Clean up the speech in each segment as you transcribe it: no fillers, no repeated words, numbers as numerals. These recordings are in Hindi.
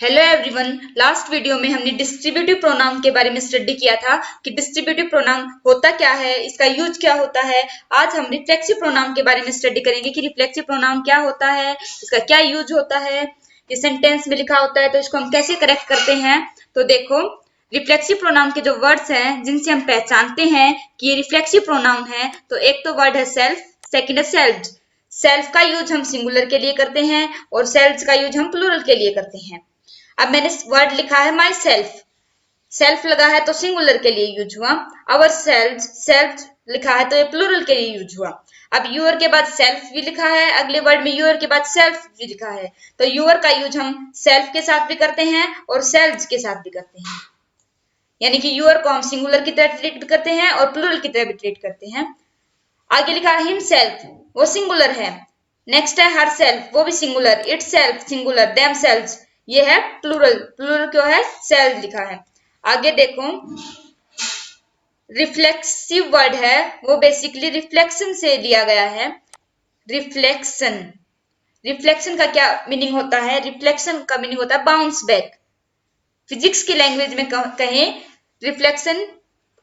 Hello everyone. लास्ट वीडियो में हमने डिस्ट्रीब्यूटिव प्रोनाउन के बारे में स्टडी किया था कि डिस्ट्रीब्यूटिव प्रोनाउन होता क्या है, इसका यूज क्या होता है। आज हम रिफ्लेक्सिव प्रोनाउन के बारे में स्टडी करेंगे कि रिफ्लेक्सिव प्रोनाउन क्या होता है, इसका क्या यूज होता है। ये सेंटेंस में लिखा होता है तो इसको हम कैसे करेक्ट करते हैं। तो देखो, रिफ्लेक्सिव प्रोनाउन के जो वर्ड्स हैं जिनसे हम पहचानते हैं कि ये रिफ्लेक्सिव प्रोनाउन है, तो एक तो वर्ड है सेल्फ, सेकंड है सेल्व्ड। सेल्फ का यूज हम सिंगुलर के लिए करते हैं और सेल्व्ड का यूज हम प्लूरल के लिए करते हैं। अब मैंने वर्ड लिखा है माई सेल्फ, सेल्फ लगा है तो सिंगुलर के लिए यूज हुआ। अवर सेल्फ, सेल्फ लिखा है तो ये प्लूरल के लिए यूज हुआ। अब यूर के बाद सेल्फ भी लिखा है, अगले वर्ड में यूर के बाद सेल्फ भी लिखा है, तो यूर का यूज हम सेल्फ के साथ भी करते हैं और सेल्फ के साथ भी करते हैं। यानी कि यूर को हम सिंगुलर की तरह ट्रीट भी करते हैं और प्लूरल की तरह भी ट्रीट करते हैं। आगे लिखा है हिम सेल्फ, वो सिंगुलर है। नेक्स्ट है हर सेल्फ, वो भी singular. It self singular, them selves ये है प्लूरल, प्लूरल क्यों है, सेल्फ लिखा है। आगे देखो, रिफ्लेक्सिव वर्ड है, वो बेसिकली रिफ्लेक्शन से लिया गया है। रिफ्लेक्शन, रिफ्लेक्शन का क्या मीनिंग होता है? रिफ्लेक्शन का मीनिंग होता है बाउंस बैक। फिजिक्स की लैंग्वेज में कहें, रिफ्लेक्शन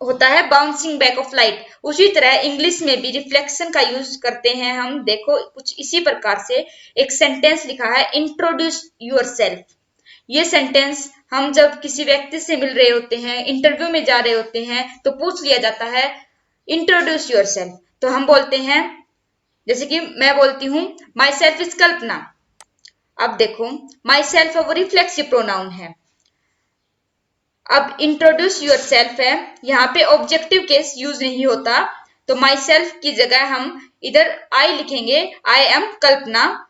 होता है बाउंसिंग बैक ऑफ लाइट। उसी तरह इंग्लिश में भी रिफ्लेक्शन का यूज करते हैं हम। देखो कुछ इसी प्रकार से एक सेंटेंस लिखा है, इंट्रोड्यूस योरसेल्फ। ये सेंटेंस हम जब किसी व्यक्ति से मिल रहे होते हैं, इंटरव्यू में जा रहे होते हैं, तो पूछ लिया जाता है इंट्रोड्यूस योरसेल्फ। तो हम बोलते हैं, जैसे कि मैं बोलती हूँ माई सेल्फ इज कल्पना। अब देखो, माई सेल्फ वो रिफ्लेक्सिव प्रोनाउन है। अब इंट्रोड्यूस योर सेल्फ है, यहाँ पे ऑब्जेक्टिव केस यूज नहीं होता, तो माई सेल्फ की जगह हम इधर आई लिखेंगे, आई एम कल्पना।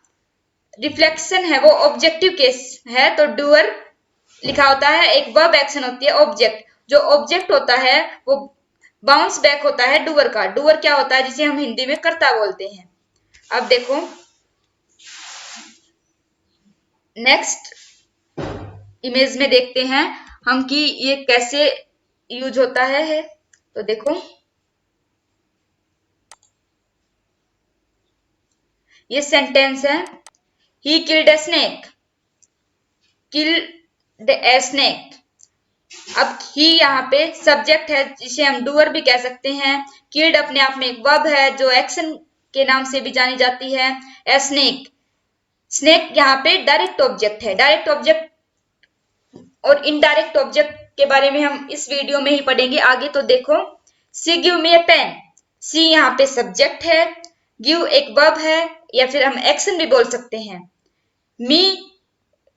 रिफ्लेक्शन है वो ऑब्जेक्टिव केस है, तो डूअर लिखा होता है, एक वर्ब एक्शन होती है ऑब्जेक्ट। जो ऑब्जेक्ट होता है वो बाउंस बैक होता है डूअर का। डूअर क्या होता है, जिसे हम हिंदी में कर्ता बोलते हैं। अब देखो नेक्स्ट इमेज में देखते हैं हम कि ये कैसे यूज होता है। तो देखो, ये सेंटेंस है, he killed a snake, killed a snake. अब ही यहाँ पे सब्जेक्ट है, जिसे हम डूअर भी कह सकते हैं। किल्ड अपने आप में एक वर्ब है जो एक्शन के नाम से भी जानी जाती है। ए स्नेक, स्नेक यहाँ पे डायरेक्ट ऑब्जेक्ट है। डायरेक्ट ऑब्जेक्ट और इनडायरेक्ट ऑब्जेक्ट के बारे में हम इस वीडियो में ही पढ़ेंगे आगे। तो देखो, सी गिव मी ए पेन, सी यहाँ पे सब्जेक्ट है, गिव एक वर्ब है या फिर हम एक्शन भी बोल सकते हैं। मी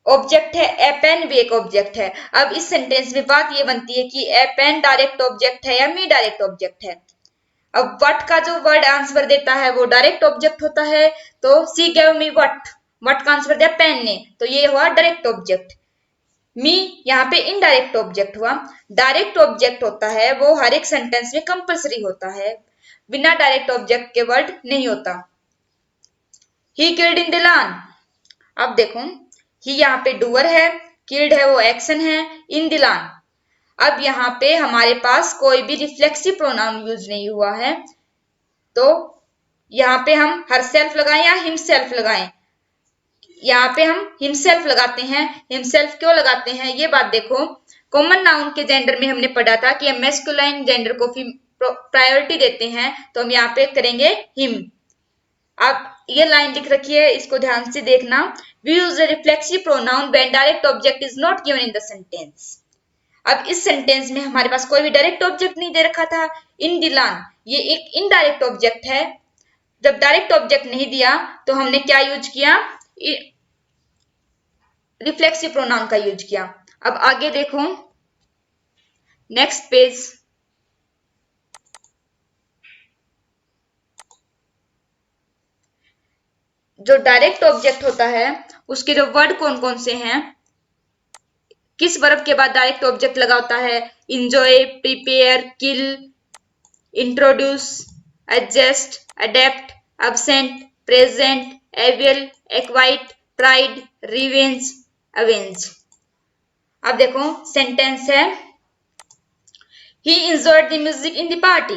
ऑब्जेक्ट है, ए पेन भी एक ऑब्जेक्ट है। अब इस सेंटेंस में बात ये बनती है कि ए पेन डायरेक्ट ऑब्जेक्ट है या मी डायरेक्ट ऑब्जेक्ट है। अब व्हाट का जो वर्ड आंसर देता है वो डायरेक्ट ऑब्जेक्ट होता है, तो सी गेव मी व्हाट, व्हाट का आंसर दिया पेन ने, तो ये हुआ डायरेक्ट ऑब्जेक्ट। मी यहाँ पे इनडायरेक्ट ऑब्जेक्ट हुआ। डायरेक्ट ऑब्जेक्ट होता है वो हर एक सेंटेंस में कंपलसरी होता है, बिना डायरेक्ट ऑब्जेक्ट के वर्ड नहीं होता। ही किल्ड इन दिलान, अब देखो, ही यहाँ पे डूअर है, किल्ड है वो एक्शन है, इन दिलान। अब यहाँ पे हमारे पास कोई भी रिफ्लेक्सिव प्रोनाउन यूज नहीं हुआ है, तो यहाँ पे हम हर सेल्फ लगाएं या हिम सेल्फ लगाएं। यहाँ पे हम हिमसेल्फ लगाते हैं। हिमसेल्फ क्यों लगाते हैं ये बात देखो, कॉमन नाउन के जेंडर में हमने पढ़ा था कि हम मैस्कुलाइन जेंडर को प्रायोरिटी देते हैं, तो हम यहाँ पे करेंगे हिम। अब ये लाइन लिख रखी है, इसको ध्यान से देखना। We use a reflexive pronoun when direct object is not given in the sentence. अब इस सेंटेंस में हमारे पास कोई भी डायरेक्ट ऑब्जेक्ट नहीं दे रखा था। इन दिलान ये एक इनडायरेक्ट ऑब्जेक्ट है। जब डायरेक्ट ऑब्जेक्ट नहीं दिया तो हमने क्या यूज किया, रिफ्लेक्सिव प्रोनाउन का यूज किया। अब आगे देखो, नेक्स्ट पेज। जो डायरेक्ट ऑब्जेक्ट होता है उसके जो वर्ड कौन कौन से हैं, किस वर्ब के बाद डायरेक्ट ऑब्जेक्ट लगा होता है? Enjoy, prepare, kill, introduce, adjust, adapt, absent, present, avail, acquit, pride, revenge, avenge. अब देखो सेंटेंस है, ही enjoyed the music in the party।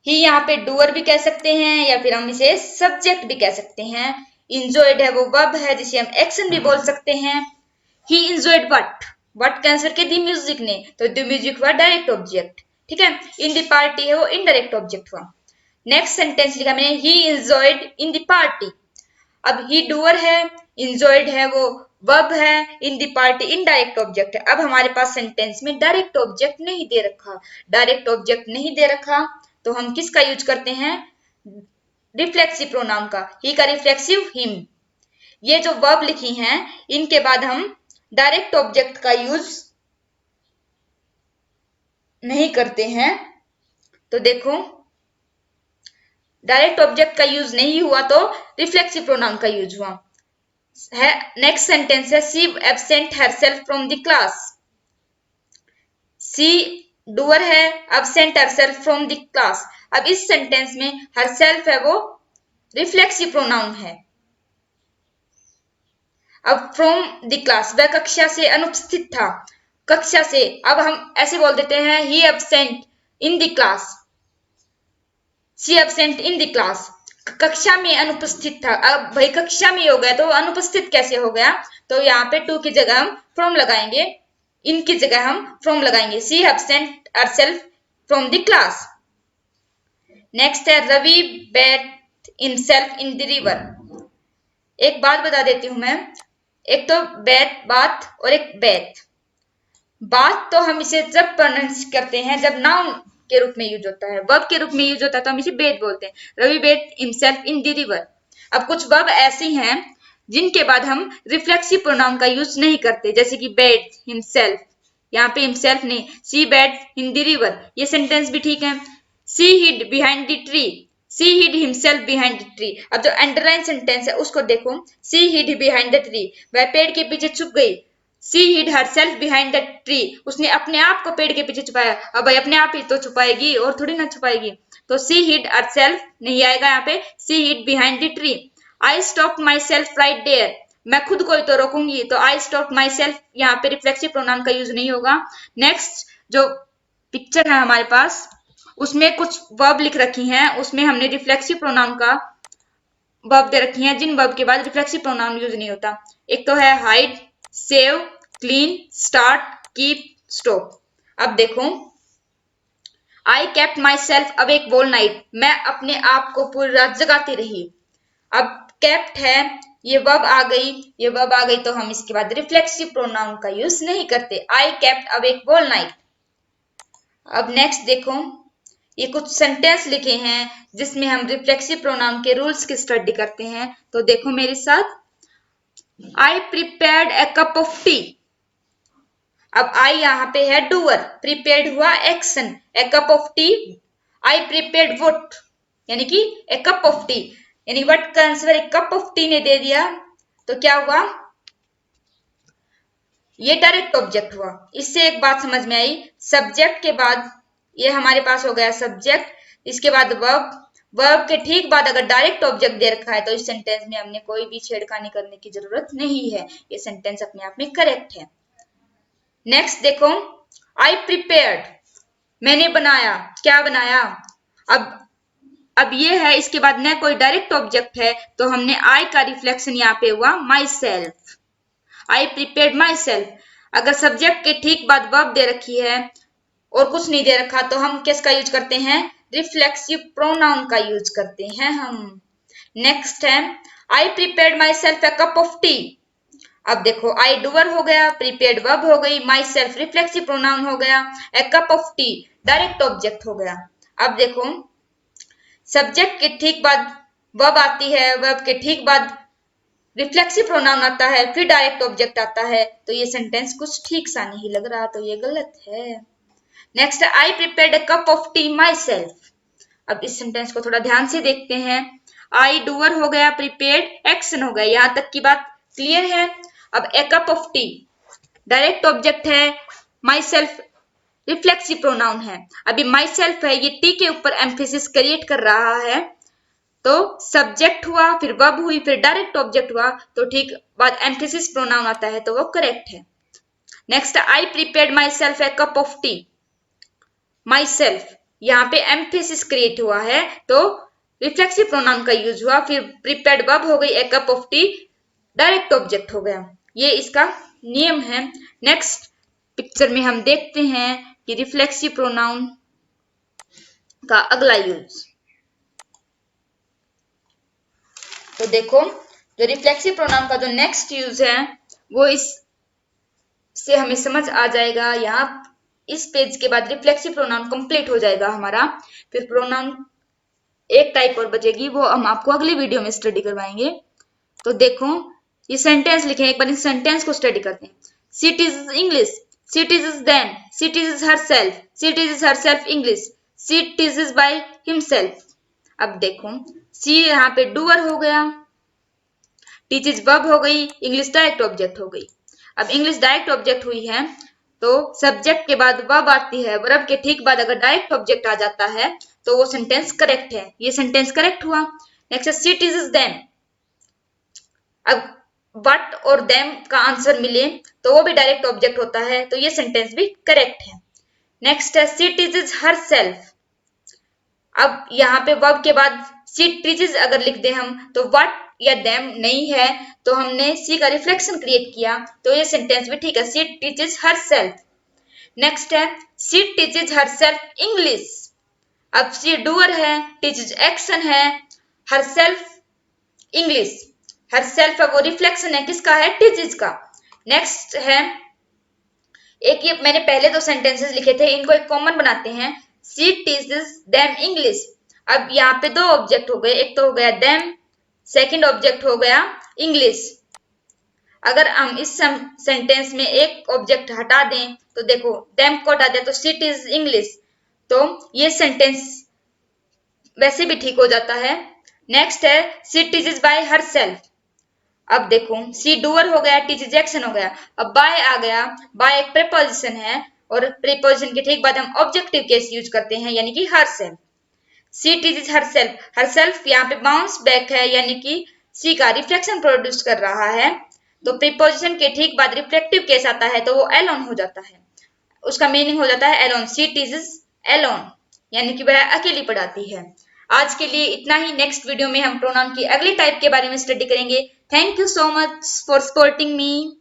ही यहाँ पे डूअर भी कह सकते हैं या फिर हम इसे सब्जेक्ट भी कह सकते हैं। enjoyed है वो वर्ब है जिसे हम एक्शन भी बोल सकते हैं। ही इंजॉयड व्हाट का आंसर के दी म्यूजिक ने, तो द म्यूजिक हुआ डायरेक्ट ऑब्जेक्ट, ठीक है। इन द पार्टी है वो इनडायरेक्ट ऑब्जेक्ट हुआ। नेक्स्ट सेंटेंस लिखा मैंने, ही इंजॉयड इन द पार्टी। अब ही डूअर है, इंजॉयड है वो वर्ब है, in the party indirect object है। अब हमारे पास सेंटेंस में डायरेक्ट ऑब्जेक्ट नहीं दे रखा, डायरेक्ट ऑब्जेक्ट नहीं दे रखा तो हम किसका यूज करते हैं, रिफ्लेक्सिव प्रोनाउन का, ही का रिफ्लेक्सिव हिम। ये जो वर्ब लिखी हैं इनके बाद हम डायरेक्ट ऑब्जेक्ट का यूज नहीं करते हैं, तो देखो डायरेक्ट ऑब्जेक्ट का यूज नहीं हुआ तो रिफ्लेक्सिव प्रोनाउन का यूज हुआ है। नेक्स्ट सेंटेंस है, she absent herself from the class. She doer है, absent herself from the class. अब इस सेंटेंस में हरसेल्फ है वो रिफ्लेक्सिव प्रोनाउन है। अब फ्रॉम द क्लास, वह कक्षा से अनुपस्थित था, कक्षा से। अब हम ऐसे बोल देते हैं, he absent in the class, she absent in the class, कक्षा में अनुपस्थित था। अब भाई कक्षा में हो गया तो अनुपस्थित कैसे हो गया, तो यहाँ पे टू की जगह हम फ्रॉम लगाएंगे, इन की जगह हम फ्रॉम लगाएंगे। She absent herself from the class. Next है, Ravi bathe himself in the river. एक बात बता देती हूं मैं, एक तो बैथ बाथ और एक बैथ। बात तो हम इसे जब प्रोनाउंस करते हैं जब नाउन के रूप में यूज होता है, वर्ब के रूप में यूज होता है तो हम इसे बेथ बोलते हैं। Ravi bathe himself in the river. अब कुछ वर्ब ऐसी हैं जिनके बाद हम रिफ्लेक्सिव प्रोनाउन का यूज नहीं करते, जैसे कि बेथ हिमसेल्फ, यहाँ पे हिमसेल्फ नहीं, she bathe in the river, ये सेंटेंस भी ठीक है। She hid behind the tree, she hid himself behind the tree. अब जो अंडरलाइन सेंटेंस है उसको देखो, she hid behind the tree, वह पेड़ के पीछे छुप गई। She hid herself behind the tree, उसने अपने आप को पेड़ के पीछे छुपाया। अब भाई अपने आप ही तो छुपाएगी और थोड़ी ना छुपाएगी, तो सी हिड हरसेल्फ नहीं आएगा यहाँ पे, she hid behind the tree. I stop myself right there, मैं खुद को ही तो रोकूंगी, तो आई स्टॉप माई सेल्फ, यहाँ पे रिफ्लेक्सिव प्रोनाउन का यूज नहीं होगा। नेक्स्ट जो पिक्चर है हमारे पास उसमें कुछ वर्ब लिख रखी हैं, उसमें हमने रिफ्लेक्सिव प्रोनाउन का वर्ब दे रखी हैं जिन वर्ब के बाद रिफ्लेक्सिव प्रोनाउन यूज नहीं होता। एक तो है hide, save, clean, start, keep, stop. अब देखो, I kept my self awake all night, मैं अपने आप को पूरी रात जगाती रही। अब केप्ट है, ये वर्ब आ गई, ये वर्ब आ गई तो हम इसके बाद रिफ्लेक्सिव प्रोनाउन का यूज नहीं करते, I kept awake all night. अब नेक्स्ट देखो, ये कुछ सेंटेंस लिखे हैं जिसमें हम रिफ्लेक्सिव प्रोनाउन के रूल्स की स्टडी करते हैं, तो देखो मेरे साथ, आई prepared A cup of T. अब आई यहाँ पे है डूअर, प्रिपेयर्ड हुआ action, A cup of T, I prepared what, यानी कि ए कप ऑफ टी, यानी व्हाट का answer A cup of T ने दे दिया, तो क्या हुआ, ये डायरेक्ट ऑब्जेक्ट हुआ। इससे एक बात समझ में आई, सब्जेक्ट के बाद ये हमारे पास हो गया सब्जेक्ट, इसके बाद वर्ब, वर्ब के ठीक बाद अगर डायरेक्ट ऑब्जेक्ट दे रखा है तो इस सेंटेंस में हमने कोई भी छेड़खानी करने की जरूरत नहीं है, ये सेंटेंस अपने आप में करेक्ट है। नेक्स्ट देखो, आई प्रिपेयर्ड, मैंने बनाया, क्या बनाया। अब ये है, इसके बाद न कोई डायरेक्ट ऑब्जेक्ट है तो हमने आई का रिफ्लेक्शन यहाँ पे हुआ my self, I prepared my self. अगर सब्जेक्ट के ठीक बाद वर्ब दे रखी है और कुछ नहीं दे रखा तो हम किसका यूज करते हैं, रिफ्लेक्सिव प्रोनाउन का यूज करते हैं हम। नेक्स्ट है, आई prepared my self A cup of T. अब देखो, आई डूअर हो गया, प्रिपेयर्ड वर्ब हो गई, माई सेल्फ रिफ्लेक्सिव प्रोनाउन हो गया, a cup of tea direct object हो गया। अब देखो, सब्जेक्ट के ठीक बाद वर्ब आती है, वर्ब के ठीक बाद रिफ्लेक्सिव प्रोनाउन आता है, फिर डायरेक्ट ऑब्जेक्ट आता है, तो ये सेंटेंस कुछ ठीक सा नहीं लग रहा, तो ये गलत है। Next, I prepared A cup of T my self. अब इस सेंटेंस को थोड़ा ध्यान से देखते हैं, आई डूअर हो गया, प्रिपेयर्ड एक्शन हो गया, यहां तक की बात क्लियर है। अब a cup of tea direct object है, माई सेल्फ रिफ्लेक्सिव प्रोनाउन है। अभी माई सेल्फ है, ये टी के ऊपर एम्फेसिस क्रिएट कर रहा है, तो सब्जेक्ट हुआ, फिर वर्ब हुई, फिर डायरेक्ट ऑब्जेक्ट हुआ, तो ठीक बाद एम्फेसिस प्रोनाउन आता है, तो वो करेक्ट है। Next, I prepared my self A cup of T, my self, यहाँ पे एम्फेसिस क्रिएट हुआ है तो रिफ्लेक्सिव प्रोनाउन का यूज हुआ, फिर प्रिपेयर्ड वर्ब हो गई, a cup of tea direct object हो गया, ये इसका नियम है। नेक्स्ट पिक्चर में हम देखते हैं कि रिफ्लेक्सिव प्रोनाउन का अगला यूज। तो देखो, जो रिफ्लेक्सिव प्रोनाउन का जो नेक्स्ट यूज है वो इससे हमें समझ आ जाएगा। यहाँ इस पेज के बाद रिफ्लेक्सिव प्रोनाउन कंप्लीट हो जाएगा हमारा। फिर प्रोनाउन एक टाइप और बचेगी, वो हम आपको अगली वीडियो में स्टडी करवाएंगे। तो देखो, ये सेंटेंस लिखे हैं, एक बार इस सेंटेंस को स्टडी करते हैं। She teaches English, she teaches them, she teaches herself, she teaches herself English, she teaches by himself. अब देखो, सी यहाँ पे डूअर हो गया, टीचेस वर्ब हो गई, इंग्लिश डायरेक्ट ऑब्जेक्ट हो गई। अब इंग्लिश डायरेक्ट ऑब्जेक्ट हुई है तो सब्जेक्ट के बाद वर्ब आती है, वर्ब के ठीक बाद अगर डायरेक्ट ऑब्जेक्ट आ जाता है तो वो सेंटेंस करेक्ट है। ये सेंटेंस करेक्ट हुआ। नेक्स्ट सी टीचेस देम। अब व्हाट और देम का आंसर मिले तो वो भी डायरेक्ट ऑब्जेक्ट होता है, तो ये सेंटेंस भी करेक्ट है। नेक्स्ट है सी टीचेस हरसेल्फ। अब यहाँ पे वर्ब के बाद सी टीचेस अगर लिख दे हम तो व्हाट या देम नहीं है, तो हमने सी का रिफ्लेक्शन क्रिएट किया, तो ये सेंटेंस भी ठीक है, सी टीचेस हरसेल्फ। नेक्स्ट है सी टीचेस हरसेल्फ इंग्लिश। अब सी डूअर है, टीचेस एक्शन है, हरसेल्फ इंग्लिश। हरसेल्फ है वो रिफ्लेक्शन है किसका है, टीचेस का। नेक्स्ट है, एक ये मैंने पहले दो सेंटेंसेस लिखे थे, इनको एक कॉमन बनाते हैं। She teaches them English. अब यहाँ पे दो ऑब्जेक्ट हो गए, एक तो हो गया देम, सेकंड ऑब्जेक्ट हो गया इंग्लिश। अगर हम इस सेंटेंस में एक ऑब्जेक्ट हटा दें तो देखो, देम को हटा दें तो सी टीचेस इंग्लिश, तो ये सेंटेंस वैसे भी ठीक हो जाता है। नेक्स्ट है सी टीचेस बाय हरसेल्फ। अब देखो, सी डूअर हो गया, टीचेस एक्शन हो गया। अब बाय आ गया, बाय एक प्रीपोजिशन है और प्रीपोजिशन के ठीक बाद हम ऑब्जेक्टिव केस यूज करते हैं, यानी कि herself. She teaches herself, herself यहाँ पे बाउंस बैक है, यानी कि सी का रिफ्लेक्शन प्रोड्यूस कर रहा है। तो प्रीपोजिशन के ठीक बाद रिफ्लेक्टिव केस आता है तो वो एलोन हो जाता है, उसका मीनिंग हो जाता है एलोन। सी टीचेस एलोन, यानी कि वह अकेली पढ़ाती है। आज के लिए इतना ही। नेक्स्ट वीडियो में हम प्रोनाउन की अगली टाइप के बारे में स्टडी करेंगे। Thank you so much for supporting me.